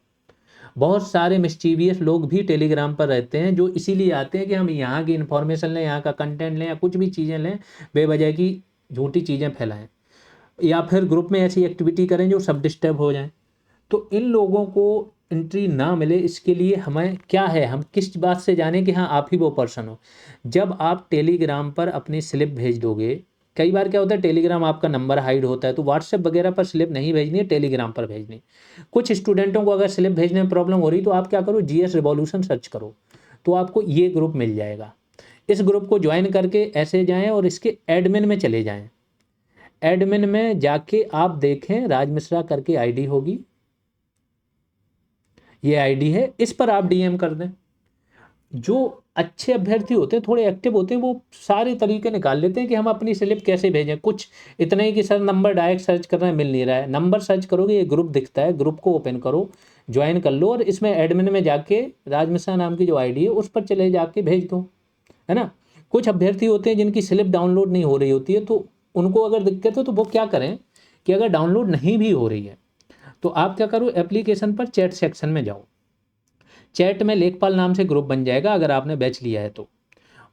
बहुत सारे मिस्चीवियस लोग भी टेलीग्राम पर रहते हैं, जो इसीलिए आते हैं कि हम यहाँ की इन्फॉर्मेशन लें, यहाँ का कंटेंट लें, या कुछ भी चीज़ें लें, बेवजह की झूठी चीज़ें फैलाएं, या फिर ग्रुप में ऐसी एक्टिविटी करें जो सब डिस्टर्ब हो जाएं। तो इन लोगों को एंट्री ना मिले, इसके लिए हमें क्या है, हम किस बात से जाने कि हाँ आप ही वो पर्सन हो। जब आप टेलीग्राम पर अपनी स्लिप भेज दोगे, कई बार क्या होता है टेलीग्राम आपका नंबर हाइड होता है, तो व्हाट्सएप वगैरह पर स्लिप नहीं भेजनी है, टेलीग्राम पर भेजनी। कुछ स्टूडेंटों को अगर स्लिप भेजने में प्रॉब्लम हो रही, तो आप क्या करो, जीएस रिवॉल्यूशन सर्च करो, तो आपको ये ग्रुप मिल जाएगा। इस ग्रुप को ज्वाइन करके ऐसे जाएं और इसके एडमिन में चले जाएं। एडमिन में जाके आप देखें, राज मिश्रा करके आईडी होगी, ये आईडी है, इस पर आप डीएम कर दें। जो अच्छे अभ्यर्थी होते हैं, थोड़े एक्टिव होते हैं, वो सारे तरीके निकाल लेते हैं कि हम अपनी स्लिप कैसे भेजें। कुछ इतना ही कि सर नंबर डायरेक्ट सर्च कर रहे हैं, मिल नहीं रहा है। नंबर सर्च करोगे, ये ग्रुप दिखता है, ग्रुप को ओपन करो, ज्वाइन कर लो, और इसमें एडमिन में जाके राज मिश्रा नाम की जो आईडी है उस पर चले जाके भेज दो, है ना। कुछ अभ्यर्थी होते हैं जिनकी स्लिप डाउनलोड नहीं हो रही होती है, तो उनको अगर दिक्कत हो तो वो क्या करें कि अगर डाउनलोड नहीं भी हो रही है तो आप क्या करो, एप्लीकेशन पर चैट सेक्शन में जाओ। चैट में लेखपाल नाम से ग्रुप बन जाएगा, अगर आपने बैच लिया है तो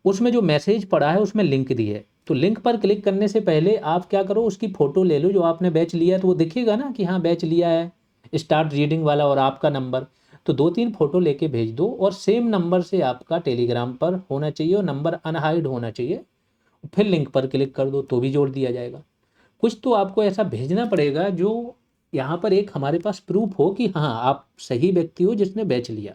उसमें जो मैसेज पड़ा है उसमें लिंक दी है, तो लिंक पर क्लिक करने से पहले आप क्या करो, उसकी फ़ोटो ले लो। जो आपने बैच लिया है तो वो दिखेगा ना कि हाँ बैच लिया है, स्टार्ट रीडिंग वाला, और आपका नंबर, तो 2-3 फ़ोटो लेके भेज दो, और सेम नंबर से आपका टेलीग्राम पर होना चाहिए, और नंबर अनहाइड होना चाहिए। फिर लिंक पर क्लिक कर दो तो भी जोड़ दिया जाएगा। कुछ तो आपको ऐसा भेजना पड़ेगा जो यहाँ पर एक हमारे पास प्रूफ हो कि हाँ आप सही व्यक्ति हो जिसने बैच लिया।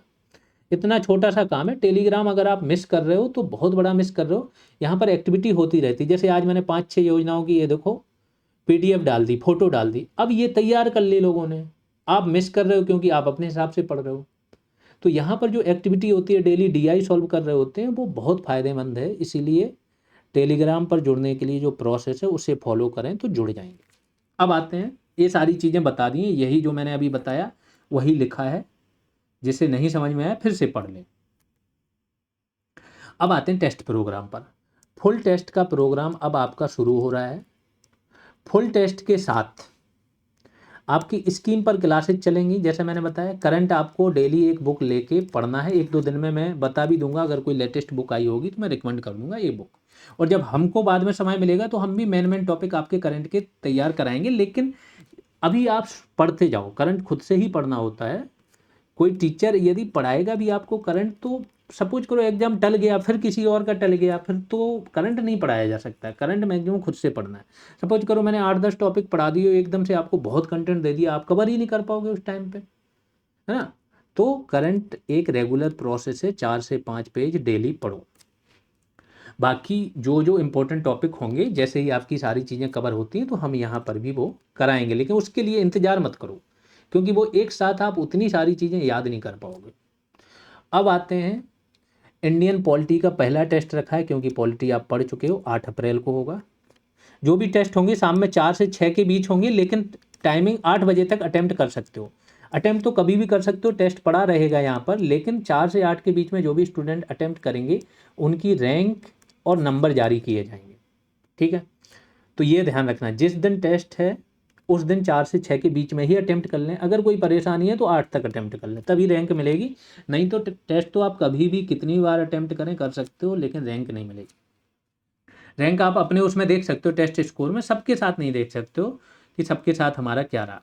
इतना छोटा सा काम है। टेलीग्राम अगर आप मिस कर रहे हो तो बहुत बड़ा मिस कर रहे हो। यहाँ पर एक्टिविटी होती रहती है, जैसे आज मैंने 5-6 योजनाओं की ये देखो पीडीएफ डाल दी, फोटो डाल दी, अब ये तैयार कर ली लोगों ने। आप मिस कर रहे हो क्योंकि आप अपने हिसाब से पढ़ रहे हो। तो यहाँ पर जो एक्टिविटी होती है, डेली डीआई सॉल्व कर रहे होते हैं, वो बहुत फ़ायदेमंद है। इसीलिए टेलीग्राम पर जुड़ने के लिए जो प्रोसेस है उसे फॉलो करें तो जुड़ जाएंगे। अब आते हैं, ये सारी चीज़ें बता दी हैं, यही जो मैंने अभी बताया वही लिखा है, जिसे नहीं समझ में आया फिर से पढ़ लें। अब आते हैं टेस्ट प्रोग्राम पर। फुल टेस्ट का प्रोग्राम अब आपका शुरू हो रहा है। फुल टेस्ट के साथ आपकी स्कीम पर क्लासेज चलेंगी। जैसे मैंने बताया, करंट आपको डेली एक बुक लेके पढ़ना है। 1-2 दिन में मैं बता भी दूंगा, अगर कोई लेटेस्ट बुक आई होगी तो मैं रिकमेंड कर दूंगा ये बुक। और जब हमको बाद में समय मिलेगा तो हम भी मेन टॉपिक आपके करंट के तैयार कराएंगे। लेकिन अभी आप पढ़ते जाओ, करंट खुद से ही पढ़ना होता है। कोई टीचर यदि पढ़ाएगा भी आपको करंट, तो सपोज करो एग्जाम टल गया, फिर किसी और का टल गया, फिर तो करंट नहीं पढ़ाया जा सकता है। करंट मैक्सिमम खुद से पढ़ना है। सपोज करो मैंने 8-10 टॉपिक पढ़ा दिए, एकदम से आपको बहुत कंटेंट दे दिया, आप कवर ही नहीं कर पाओगे उस टाइम पे, है ना। तो करंट एक रेगुलर प्रोसेस है, 4 से 5 पेज डेली पढ़ो। बाकी जो जो इम्पोर्टेंट टॉपिक होंगे, जैसे ही आपकी सारी चीज़ें कवर होती हैं तो हम यहाँ पर भी वो कराएंगे, लेकिन उसके लिए इंतज़ार मत करो, क्योंकि वो एक साथ आप उतनी सारी चीज़ें याद नहीं कर पाओगे। अब आते हैं, इंडियन पॉलिटी का पहला टेस्ट रखा है, क्योंकि पॉलिटी आप पढ़ चुके हो, 8 अप्रैल को होगा। जो भी टेस्ट होंगे शाम में 4 से 6 के बीच होंगे, लेकिन टाइमिंग 8 बजे तक अटेम्प्ट कर सकते हो। अटेम्प्ट तो कभी भी कर सकते हो, टेस्ट पड़ा रहेगा यहाँ पर, लेकिन 4 से 8 के बीच में जो भी स्टूडेंट अटेम्प्ट करेंगे उनकी रैंक और नंबर जारी किए जाएंगे। ठीक है, तो ये ध्यान रखना, जिस दिन टेस्ट है उस दिन 4 से 6 के बीच में ही अटेम्प्ट कर लें। अगर कोई परेशानी है तो 8 तक अटेम्प्ट कर लें, तभी रैंक मिलेगी। नहीं तो टेस्ट तो आप कभी भी कितनी बार अटेम्प्ट करें कर सकते हो, लेकिन रैंक नहीं मिलेगी। रैंक आप अपने उसमें देख सकते हो, टेस्ट स्कोर में, सबके साथ नहीं देख सकते हो कि सबके साथ हमारा क्या रहा।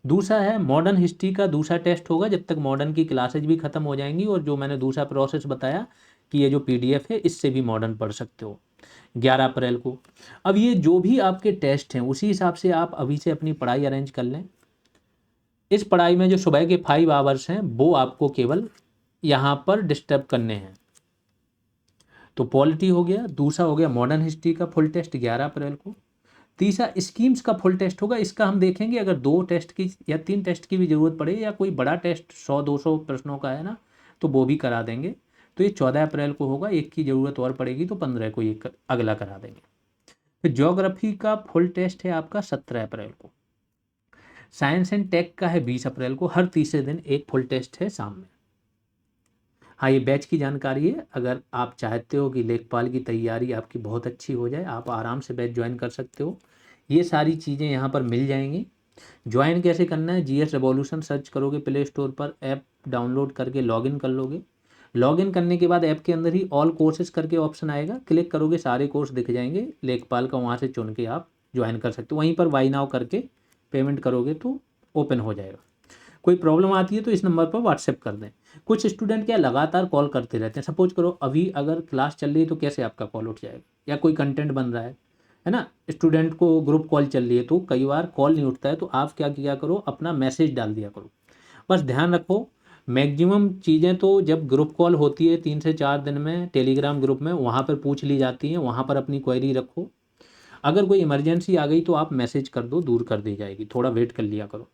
दूसरा है मॉडर्न हिस्ट्री का दूसरा टेस्ट होगा, जब तक मॉडर्न की क्लासेज भी खत्म हो जाएंगी, और जो मैंने दूसरा प्रोसेस बताया कि ये जो पीडीएफ है इससे भी मॉडर्न पढ़ सकते हो, 11 अप्रैल को। अब ये जो भी आपके टेस्ट हैं उसी हिसाब से आप अभी से अपनी पढ़ाई अरेंज कर लें। इस पढ़ाई में जो सुबह के 5 आवर्स हैं वो आपको केवल यहाँ पर डिस्टर्ब करने हैं। तो पॉलिटी हो गया, दूसरा हो गया मॉडर्न हिस्ट्री का फुल टेस्ट 11 अप्रैल को। तीसरा स्कीम्स का फुल टेस्ट होगा, इसका हम देखेंगे अगर 2 टेस्ट की या 3 टेस्ट की भी ज़रूरत पड़े या कोई बड़ा टेस्ट 100-200 प्रश्नों का है ना, तो वो भी करा देंगे। तो ये 14 अप्रैल को होगा, एक की ज़रूरत और पड़ेगी तो 15 को ये अगला करा देंगे। फिर ज्योग्राफी का फुल टेस्ट है आपका 17 अप्रैल को। साइंस एंड टेक का है 20 अप्रैल को। हर तीसरे दिन एक फुल टेस्ट है शाम में। हाँ, ये बैच की जानकारी है। अगर आप चाहते हो कि लेखपाल की तैयारी आपकी बहुत अच्छी हो जाए, आप आराम से बैच ज्वाइन कर सकते हो। ये सारी चीज़ें यहाँ पर मिल जाएंगी। ज्वाइन कैसे करना है, जीएस रेवोल्यूशन सर्च करोगे प्ले स्टोर पर, ऐप डाउनलोड करके लॉगिन कर लोगे। लॉगिन करने के बाद ऐप के अंदर ही ऑल कोर्सेज करके ऑप्शन आएगा, क्लिक करोगे सारे कोर्स दिख जाएंगे लेखपाल का, वहाँ से चुन के आप ज्वाइन कर सकते हो। वहीं पर बाय नाउ करके पेमेंट करोगे तो ओपन हो जाएगा। कोई प्रॉब्लम आती है तो इस नंबर पर व्हाट्सएप कर दें। कुछ स्टूडेंट क्या लगातार कॉल करते रहते हैं, सपोज करो अभी अगर क्लास चल रही है तो कैसे आपका कॉल उठ जाएगा, या कोई कंटेंट बन रहा है ना, स्टूडेंट को ग्रुप कॉल चल रही है तो कई बार कॉल नहीं उठता है, तो आप क्या किया करो, अपना मैसेज डाल दिया करो। बस ध्यान रखो, मैक्सिमम चीज़ें तो जब ग्रुप कॉल होती है 3 से 4 दिन में टेलीग्राम ग्रुप में, वहाँ पर पूछ ली जाती हैं, वहाँ पर अपनी क्वेरी रखो। अगर कोई इमरजेंसी आ गई तो आप मैसेज कर दो, दूर कर दी जाएगी, थोड़ा वेट कर लिया करो।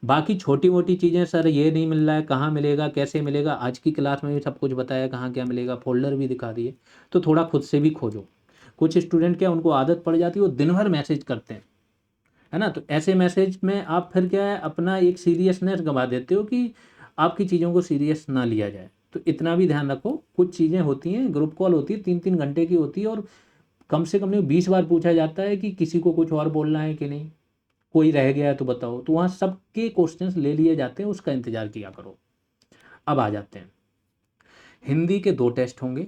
बाकी छोटी मोटी चीज़ें, सर ये नहीं मिल रहा है, कहाँ मिलेगा, कैसे मिलेगा, आज की क्लास में भी सब कुछ बताया कहाँ क्या मिलेगा, फोल्डर भी दिखा दिए, तो थोड़ा खुद से भी खोजो। कुछ स्टूडेंट क्या, उनको आदत पड़ जाती है, वो दिन भर मैसेज करते हैं, है ना, तो ऐसे मैसेज में आप फिर क्या है, अपना एक सीरियसनेस गंवा देते हो कि आपकी चीज़ों को सीरियस ना लिया जाए। तो इतना भी ध्यान रखो, कुछ चीज़ें होती हैं, ग्रुप कॉल होती है 3-3 घंटे की होती है, और कम से कम नहीं 20 बार पूछा जाता है कि किसी को कुछ और बोलना है कि नहीं, कोई रह गया है तो बताओ, तो वहाँ सबके क्वेश्चंस ले लिए जाते हैं, उसका इंतजार किया करो। अब आ जाते हैं, हिंदी के 2 टेस्ट होंगे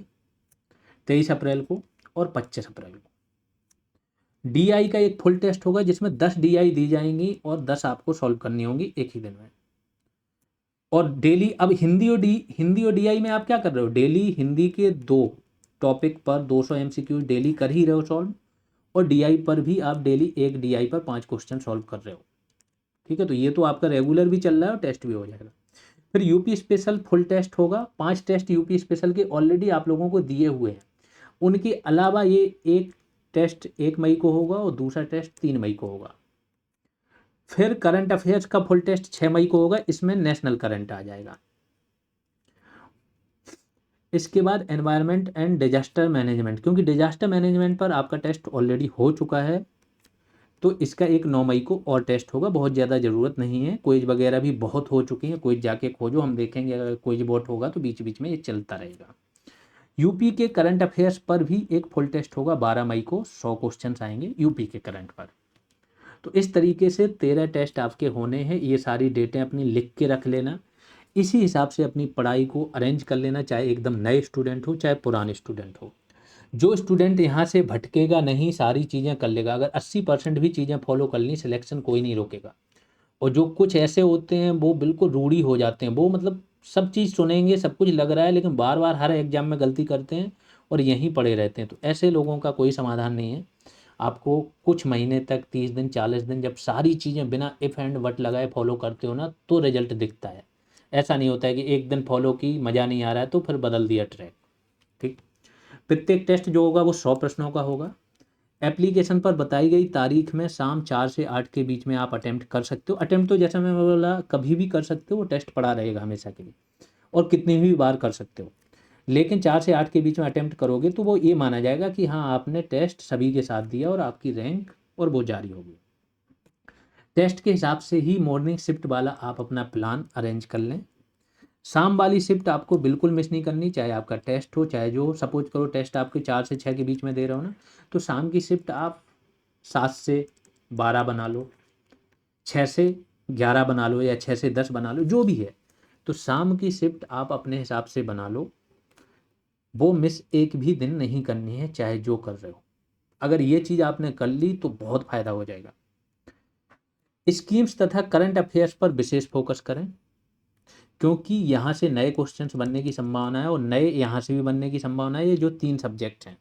23 अप्रैल को और 25 अप्रैल को। डीआई का एक फुल टेस्ट होगा जिसमें 10 डीआई दी जाएंगी और 10 आपको सॉल्व करनी होंगी एक ही दिन में। और डेली, अब हिंदी और डीआई में आप क्या कर रहे हो, डेली हिंदी के 2 टॉपिक पर 200 एमसीक्यू डेली कर ही रहे हो सॉल्व, और डीआई पर भी आप डेली एक डीआई पर 5 क्वेश्चन सॉल्व कर रहे हो। ठीक है, तो ये तो आपका रेगुलर भी चल रहा है और टेस्ट भी हो जाएगा। फिर यूपी स्पेशल फुल टेस्ट होगा, 5 टेस्ट यूपी स्पेशल के ऑलरेडी आप लोगों को दिए हुए हैं, उनके अलावा ये एक टेस्ट 1 मई को होगा और दूसरा टेस्ट 3 मई को होगा। फिर करंट अफेयर्स का फुल टेस्ट 6 मई को होगा, इसमें नेशनल करंट आ जाएगा। इसके बाद एनवायरनमेंट एंड डिजास्टर मैनेजमेंट, क्योंकि डिजास्टर मैनेजमेंट पर आपका टेस्ट ऑलरेडी हो चुका है, तो इसका एक 9 मई को और टेस्ट होगा। बहुत ज़्यादा ज़रूरत नहीं है, क्विज वगैरह भी बहुत हो चुकी हैं, क्विज जाके खोजो, हम देखेंगे अगर क्विज बोट होगा तो बीच बीच में ये चलता रहेगा। यूपी के करंट अफेयर्स पर भी एक फुल टेस्ट होगा 12 मई को, 100 क्वेश्चन आएंगे यूपी के करंट पर। तो इस तरीके से 13 टेस्ट आपके होने हैं, ये सारी डेटें अपनी लिख के रख लेना, इसी हिसाब से अपनी पढ़ाई को अरेंज कर लेना, चाहे एकदम नए स्टूडेंट हो चाहे पुराने स्टूडेंट हो। जो स्टूडेंट यहाँ से भटकेगा नहीं, सारी चीज़ें कर लेगा, अगर 80% भी चीज़ें फॉलो कर ली, सिलेक्शन कोई नहीं रोकेगा। और जो कुछ ऐसे होते हैं वो बिल्कुल रूढ़ी हो जाते हैं, वो मतलब सब चीज़ सुनेंगे, सब कुछ लग रहा है, लेकिन बार बार हर एग्जाम में गलती करते हैं और यहीं पड़े रहते हैं, तो ऐसे लोगों का कोई समाधान नहीं है। आपको कुछ महीने तक, 30 दिन 40 दिन, जब सारी चीज़ें बिना इफ़ एंड बट लगाए फॉलो करते हो ना, तो रिजल्ट दिखता है। ऐसा नहीं होता है कि एक दिन फॉलो की, मज़ा नहीं आ रहा है तो फिर बदल दिया ट्रैक। ठीक, प्रत्येक टेस्ट जो होगा वो 100 प्रश्नों का होगा। एप्लीकेशन पर बताई गई तारीख में शाम 4 से 8 के बीच में आप अटेम्प्ट कर सकते हो। अटेम्प्ट तो जैसा मैं बोला कभी भी कर सकते हो, वो टेस्ट पड़ा रहेगा हमेशा के लिए, और कितनी भी बार कर सकते हो, लेकिन 4 से 8 के बीच में अटेम्प्ट करोगे तो वो ये माना जाएगा कि हाँ आपने टेस्ट सभी के साथ दिया और आपकी रैंक और वो जारी होगी। टेस्ट के हिसाब से ही मॉर्निंग शिफ्ट वाला आप अपना प्लान अरेंज कर लें। शाम वाली शिफ्ट आपको बिल्कुल मिस नहीं करनी, चाहे आपका टेस्ट हो, चाहे जो, सपोज करो टेस्ट आपके 4 से 6 के बीच में दे रहे हो ना, तो शाम की शिफ्ट आप 7 से 12 बना लो, 6 से 11 बना लो, या 6 से 10 बना लो, जो भी है। तो शाम की शिफ्ट आप अपने हिसाब से बना लो, वो मिस एक भी दिन नहीं करनी है, चाहे जो कर रहे हो। अगर ये चीज़ आपने कर ली तो बहुत फ़ायदा हो जाएगा। स्कीम्स तथा करंट अफेयर्स पर विशेष फोकस करें, क्योंकि यहाँ से नए क्वेश्चंस बनने की संभावना है और नए यहाँ से भी बनने की संभावना है। ये जो 3 सब्जेक्ट हैं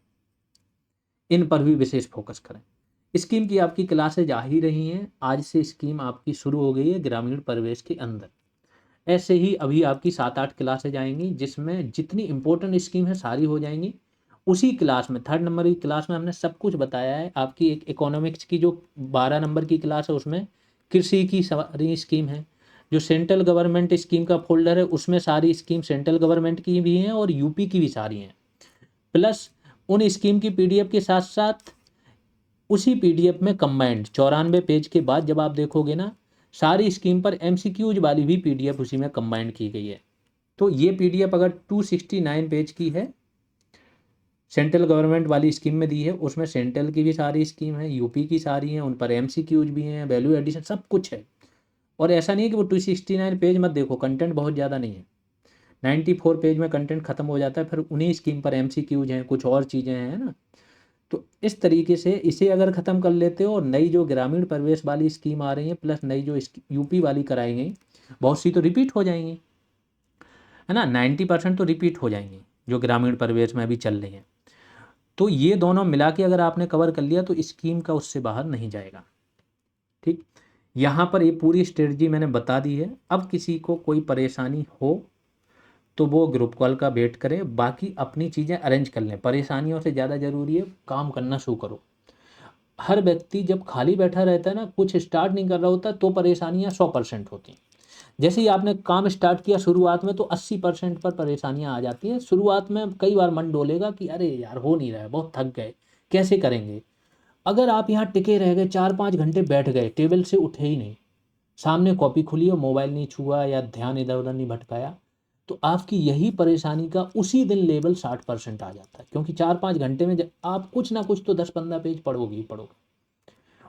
इन पर भी विशेष फोकस करें। स्कीम की आपकी क्लासेज आ ही रही हैं, आज से स्कीम आपकी शुरू हो गई है ग्रामीण परिवेश के अंदर। ऐसे ही अभी आपकी 7-8 क्लासेज आएंगी जिसमें जितनी इंपॉर्टेंट स्कीम है सारी हो जाएंगी, उसी क्लास में 3rd नंबर की क्लास में हमने सब कुछ बताया है। आपकी एक इकोनॉमिक्स की जो 12 नंबर की क्लास है उसमें कृषि की सारी स्कीम है। जो सेंट्रल गवर्नमेंट स्कीम का फोल्डर है उसमें सारी स्कीम सेंट्रल गवर्नमेंट की भी हैं और यूपी की भी सारी हैं। प्लस उन स्कीम की पीडीएफ के साथ साथ उसी पीडीएफ में कंबाइंड 94 पेज के बाद जब आप देखोगे ना, सारी स्कीम पर एमसीक्यूज वाली भी पीडीएफ उसी में कंबाइंड की गई है। तो ये पीडीएफ अगर 269 पेज की है, सेंट्रल गवर्नमेंट वाली स्कीम में दी है, उसमें सेंट्रल की भी सारी स्कीम है, यूपी की सारी हैं, उन पर एमसीक्यूज भी हैं, वैल्यू एडिशन सब कुछ है। और ऐसा नहीं है कि वो 269 पेज मत देखो, कंटेंट बहुत ज़्यादा नहीं है। 94 पेज में कंटेंट खत्म हो जाता है, फिर उन्हीं स्कीम पर एमसीक्यूज हैं, कुछ और चीज़ें हैं ना। तो इस तरीके से इसे अगर ख़त्म कर लेते हो और नई जो ग्रामीण प्रवेश वाली स्कीम आ रही है प्लस नई जो यूपी वाली कराई गई, बहुत सी तो रिपीट हो जाएंगी, है ना। 90% तो रिपीट हो जाएंगी जो ग्रामीण प्रवेश में अभी चल रही हैं। तो ये दोनों मिला के अगर आपने कवर कर लिया तो स्कीम का उससे बाहर नहीं जाएगा। ठीक, यहाँ पर ये पूरी स्ट्रेटजी मैंने बता दी है। अब किसी को कोई परेशानी हो तो वो ग्रुप कॉल का वेट करें, बाकी अपनी चीज़ें अरेंज कर लें। परेशानियों से ज़्यादा ज़रूरी है काम करना शुरू करो। हर व्यक्ति जब खाली बैठा रहता है ना, कुछ स्टार्ट नहीं कर रहा होता, तो परेशानियाँ 100% होती हैं। जैसे ही आपने काम स्टार्ट किया शुरुआत में तो 80% पर परेशानियाँ आ जाती हैं। शुरुआत में कई बार मन डोलेगा कि अरे यार हो नहीं रहा है, बहुत थक गए, कैसे करेंगे। अगर आप यहाँ टिके रह गए, 4-5 घंटे बैठ गए, टेबल से उठे ही नहीं, सामने कॉपी खुली और मोबाइल नहीं छुआ या ध्यान इधर उधर नहीं भटकाया, तो आपकी यही परेशानी का उसी दिन लेवल 60% आ जाता है। क्योंकि 4-5 घंटे में आप कुछ ना कुछ तो 10-15 पेज पढ़ोगे ही पढ़ोगे।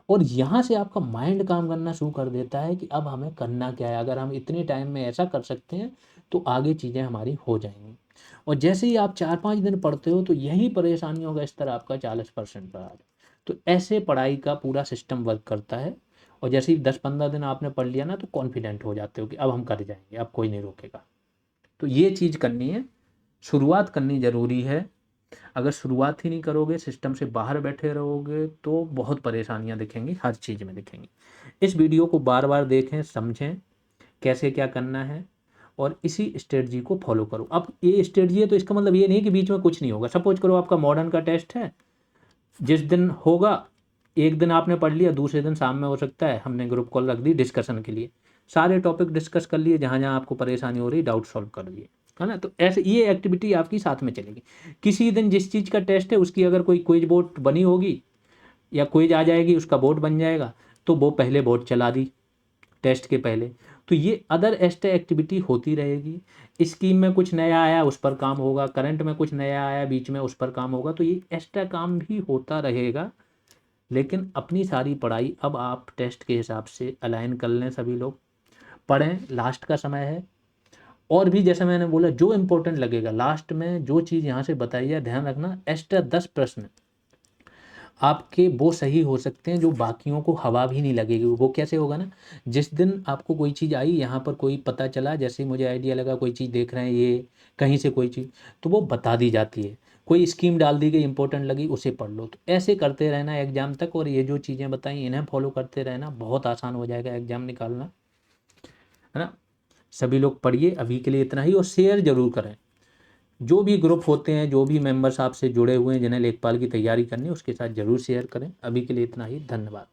और यहाँ से आपका माइंड काम करना शुरू कर देता है कि अब हमें करना क्या है। अगर हम इतने टाइम में ऐसा कर सकते हैं तो आगे चीज़ें हमारी हो जाएंगी। और जैसे ही आप 4-5 दिन पढ़ते हो तो यही परेशानियों का स्तर आपका 40% पर आ जाए। तो ऐसे पढ़ाई का पूरा सिस्टम वर्क करता है। और जैसे ही 10-15 दिन आपने पढ़ लिया ना तो कॉन्फिडेंट हो जाते हो कि अब हम कर जाएंगे, अब कोई नहीं रोकेगा। तो ये चीज़ करनी है, शुरुआत करनी ज़रूरी है। अगर शुरुआत ही नहीं करोगे, सिस्टम से बाहर बैठे रहोगे तो बहुत परेशानियां दिखेंगी, हर चीज़ में दिखेंगी। इस वीडियो को बार बार देखें, समझें कैसे क्या करना है और इसी स्ट्रेटजी को फॉलो करो। अब ये स्ट्रेटजी है तो इसका मतलब ये नहीं कि बीच में कुछ नहीं होगा। सपोज करो आपका मॉडर्न का टेस्ट है, जिस दिन होगा एक दिन आपने पढ़ लिया, दूसरे दिन शाम में हो सकता है हमने ग्रुप कॉल रख दी डिस्कशन के लिए, सारे टॉपिक डिस्कस कर लिए, जहाँ जहाँ आपको परेशानी हो रही डाउट सॉल्व कर दिए, है ना। तो ऐसे ये एक्टिविटी आपकी साथ में चलेगी। किसी दिन जिस चीज़ का टेस्ट है उसकी अगर कोई क्विज बोर्ड बनी होगी या क्विज आ जाएगी, उसका बोर्ड बन जाएगा, तो वो पहले बोर्ड चला दी टेस्ट के पहले। तो ये अदर एक्स्ट्रा एक्टिविटी होती रहेगी। स्कीम में कुछ नया आया उस पर काम होगा, करंट में कुछ नया आया बीच में उस पर काम होगा। तो ये एक्स्ट्रा काम भी होता रहेगा। लेकिन अपनी सारी पढ़ाई अब आप टेस्ट के हिसाब से अलाइन कर लें। सभी लोग पढ़ें, लास्ट का समय है। और भी जैसे मैंने बोला जो इम्पोर्टेंट लगेगा लास्ट में, जो चीज़ यहाँ से बताई है ध्यान रखना, एक्स्ट्रा 10 प्रश्न आपके वो सही हो सकते हैं जो बाकियों को हवा भी नहीं लगेगी। वो कैसे होगा ना, जिस दिन आपको कोई चीज़ आई, यहाँ पर कोई पता चला, जैसे मुझे आइडिया लगा कोई चीज़ देख रहे हैं ये कहीं से कोई चीज़, तो वो बता दी जाती है। कोई स्कीम डाल दी गई इंपॉर्टेंट लगी, उसे पढ़ लो। तो ऐसे करते रहना एग्जाम तक। और ये जो चीज़ें बताई इन्हें फॉलो करते रहना, बहुत आसान हो जाएगा एग्जाम निकालना, है ना। सभी लोग पढ़िए, अभी के लिए इतना ही। और शेयर जरूर करें। जो भी ग्रुप होते हैं, जो भी मेंबर्स आपसे जुड़े हुए हैं जिन्हें लेखपाल की तैयारी करनी है, उसके साथ जरूर शेयर करें। अभी के लिए इतना ही, धन्यवाद।